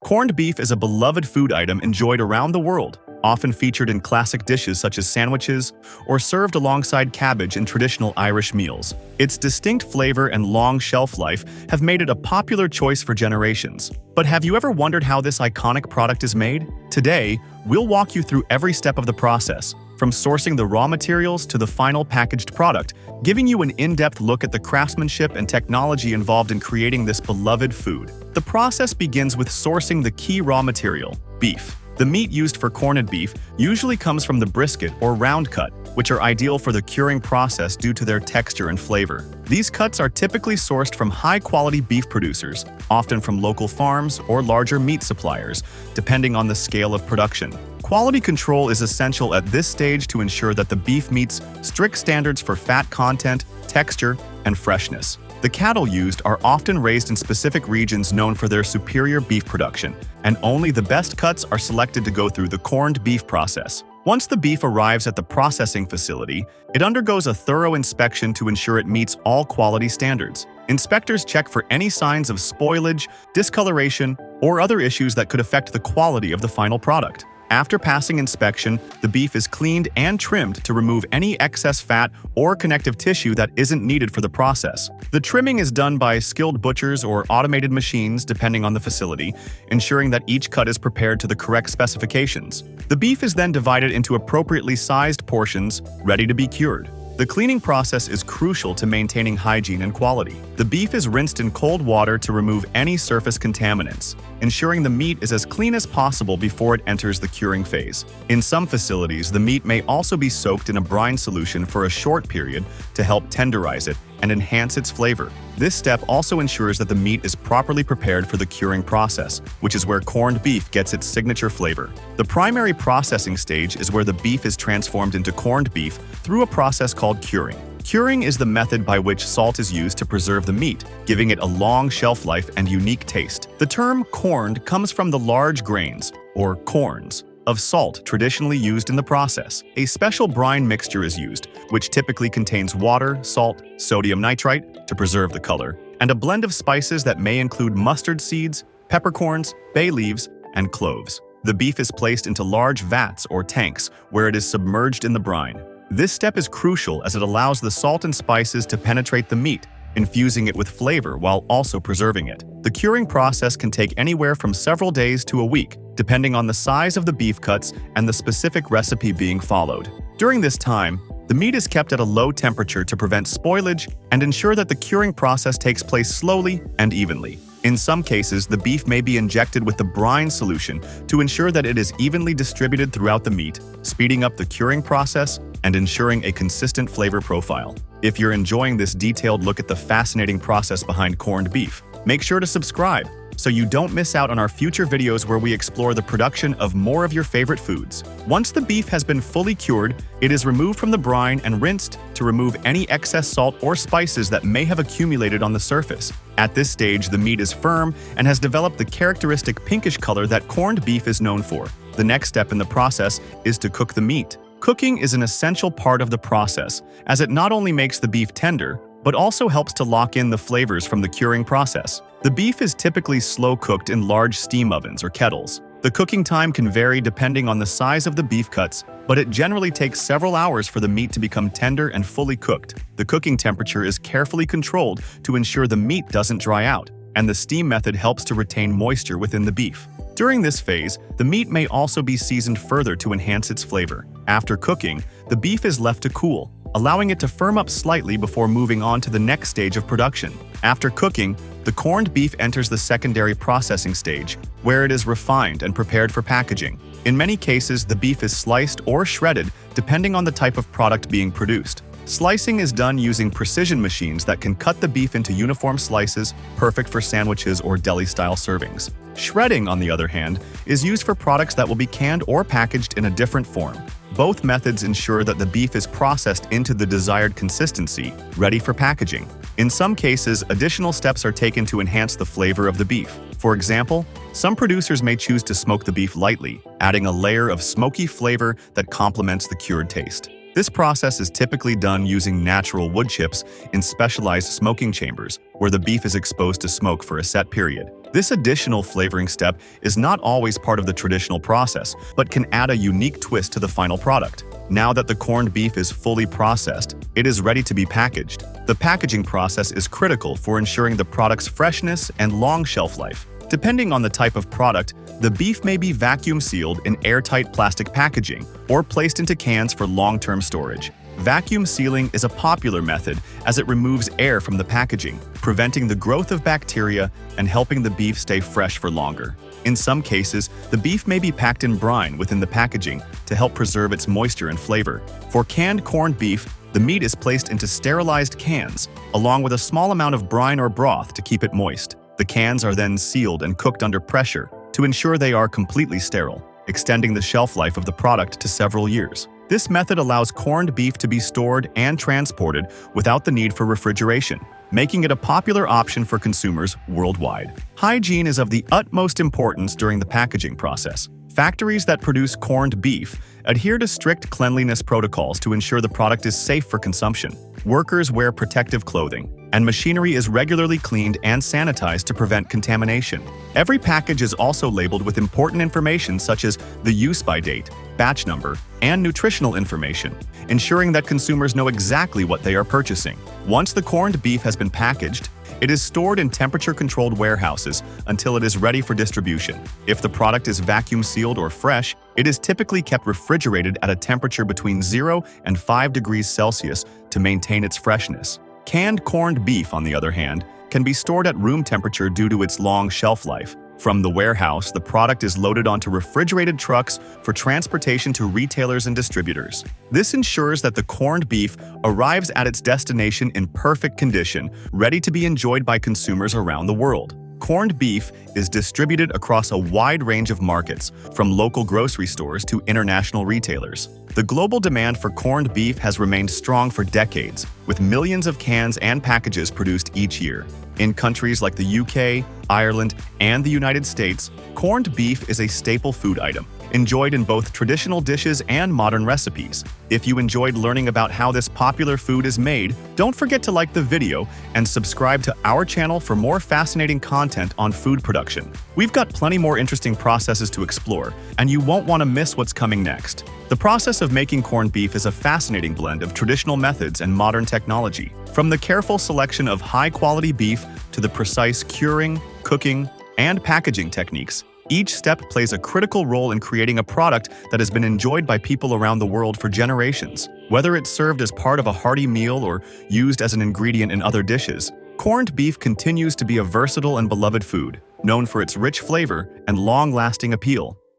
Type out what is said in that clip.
Corned beef is a beloved food item enjoyed around the world, often featured in classic dishes such as sandwiches or served alongside cabbage in traditional Irish meals. Its distinct flavor and long shelf life have made it a popular choice for generations. But have you ever wondered how this iconic product is made? Today, we'll walk you through every step of the process, from sourcing the raw materials to the final packaged product, giving you an in-depth look at the craftsmanship and technology involved in creating this beloved food. The process begins with sourcing the key raw material, beef. The meat used for corned beef usually comes from the brisket or round cut, which are ideal for the curing process due to their texture and flavor. These cuts are typically sourced from high-quality beef producers, often from local farms or larger meat suppliers, depending on the scale of production. Quality control is essential at this stage to ensure that the beef meets strict standards for fat content, texture, and freshness. The cattle used are often raised in specific regions known for their superior beef production, and only the best cuts are selected to go through the corned beef process. Once the beef arrives at the processing facility, it undergoes a thorough inspection to ensure it meets all quality standards. Inspectors check for any signs of spoilage, discoloration, or other issues that could affect the quality of the final product. After passing inspection, the beef is cleaned and trimmed to remove any excess fat or connective tissue that isn't needed for the process. The trimming is done by skilled butchers or automated machines depending on the facility, ensuring that each cut is prepared to the correct specifications. The beef is then divided into appropriately sized portions, ready to be cured. The cleaning process is crucial to maintaining hygiene and quality. The beef is rinsed in cold water to remove any surface contaminants, ensuring the meat is as clean as possible before it enters the curing phase. In some facilities, the meat may also be soaked in a brine solution for a short period to help tenderize it and enhance its flavor. This step also ensures that the meat is properly prepared for the curing process, which is where corned beef gets its signature flavor. The primary processing stage is where the beef is transformed into corned beef through a process called curing. Curing is the method by which salt is used to preserve the meat, giving it a long shelf life and unique taste. The term corned comes from the large grains, or corns, of salt traditionally used in the process. A special brine mixture is used, which typically contains water, salt, sodium nitrite to preserve the color, and a blend of spices that may include mustard seeds, peppercorns, bay leaves, and cloves. The beef is placed into large vats or tanks where it is submerged in the brine. This step is crucial as it allows the salt and spices to penetrate the meat, infusing it with flavor while also preserving it. The curing process can take anywhere from several days to a week, depending on the size of the beef cuts and the specific recipe being followed. During this time, the meat is kept at a low temperature to prevent spoilage and ensure that the curing process takes place slowly and evenly. In some cases, the beef may be injected with the brine solution to ensure that it is evenly distributed throughout the meat, speeding up the curing process and ensuring a consistent flavor profile. If you're enjoying this detailed look at the fascinating process behind corned beef, make sure to subscribe so you don't miss out on our future videos where we explore the production of more of your favorite foods. Once the beef has been fully cured, it is removed from the brine and rinsed to remove any excess salt or spices that may have accumulated on the surface. At this stage, the meat is firm and has developed the characteristic pinkish color that corned beef is known for. The next step in the process is to cook the meat. Cooking is an essential part of the process, as it not only makes the beef tender, but also helps to lock in the flavors from the curing process. The beef is typically slow-cooked in large steam ovens or kettles. The cooking time can vary depending on the size of the beef cuts, but it generally takes several hours for the meat to become tender and fully cooked. The cooking temperature is carefully controlled to ensure the meat doesn't dry out, and the steam method helps to retain moisture within the beef. During this phase, the meat may also be seasoned further to enhance its flavor. After cooking, the beef is left to cool, allowing it to firm up slightly before moving on to the next stage of production. After cooking, the corned beef enters the secondary processing stage, where it is refined and prepared for packaging. In many cases, the beef is sliced or shredded depending on the type of product being produced. Slicing is done using precision machines that can cut the beef into uniform slices, perfect for sandwiches or deli-style servings. Shredding, on the other hand, is used for products that will be canned or packaged in a different form. Both methods ensure that the beef is processed into the desired consistency, ready for packaging. In some cases, additional steps are taken to enhance the flavor of the beef. For example, some producers may choose to smoke the beef lightly, adding a layer of smoky flavor that complements the cured taste. This process is typically done using natural wood chips in specialized smoking chambers, where the beef is exposed to smoke for a set period. This additional flavoring step is not always part of the traditional process, but can add a unique twist to the final product. Now that the corned beef is fully processed, it is ready to be packaged. The packaging process is critical for ensuring the product's freshness and long shelf life. Depending on the type of product, the beef may be vacuum sealed in airtight plastic packaging or placed into cans for long-term storage. Vacuum sealing is a popular method as it removes air from the packaging, preventing the growth of bacteria and helping the beef stay fresh for longer. In some cases, the beef may be packed in brine within the packaging to help preserve its moisture and flavor. For canned corned beef, the meat is placed into sterilized cans, along with a small amount of brine or broth to keep it moist. The cans are then sealed and cooked under pressure to ensure they are completely sterile, extending the shelf life of the product to several years. This method allows corned beef to be stored and transported without the need for refrigeration, making it a popular option for consumers worldwide. Hygiene is of the utmost importance during the packaging process. Factories that produce corned beef adhere to strict cleanliness protocols to ensure the product is safe for consumption. Workers wear protective clothing, and machinery is regularly cleaned and sanitized to prevent contamination. Every package is also labeled with important information such as the use-by date, batch number, and nutritional information, ensuring that consumers know exactly what they are purchasing. Once the corned beef has been packaged, it is stored in temperature-controlled warehouses until it is ready for distribution. If the product is vacuum-sealed or fresh, it is typically kept refrigerated at a temperature between 0 and 5 degrees Celsius to maintain its freshness. Canned corned beef, on the other hand, can be stored at room temperature due to its long shelf life. From the warehouse, the product is loaded onto refrigerated trucks for transportation to retailers and distributors. This ensures that the corned beef arrives at its destination in perfect condition, ready to be enjoyed by consumers around the world. Corned beef is distributed across a wide range of markets, from local grocery stores to international retailers. The global demand for corned beef has remained strong for decades, with millions of cans and packages produced each year. In countries like the UK, Ireland, and the United States, corned beef is a staple food item, enjoyed in both traditional dishes and modern recipes. If you enjoyed learning about how this popular food is made, don't forget to like the video and subscribe to our channel for more fascinating content on food production. We've got plenty more interesting processes to explore, and you won't want to miss what's coming next. The process of making corned beef is a fascinating blend of traditional methods and modern technology. From the careful selection of high-quality beef to the precise curing, cooking, and packaging techniques, each step plays a critical role in creating a product that has been enjoyed by people around the world for generations. Whether it's served as part of a hearty meal or used as an ingredient in other dishes, corned beef continues to be a versatile and beloved food, known for its rich flavor and long-lasting appeal.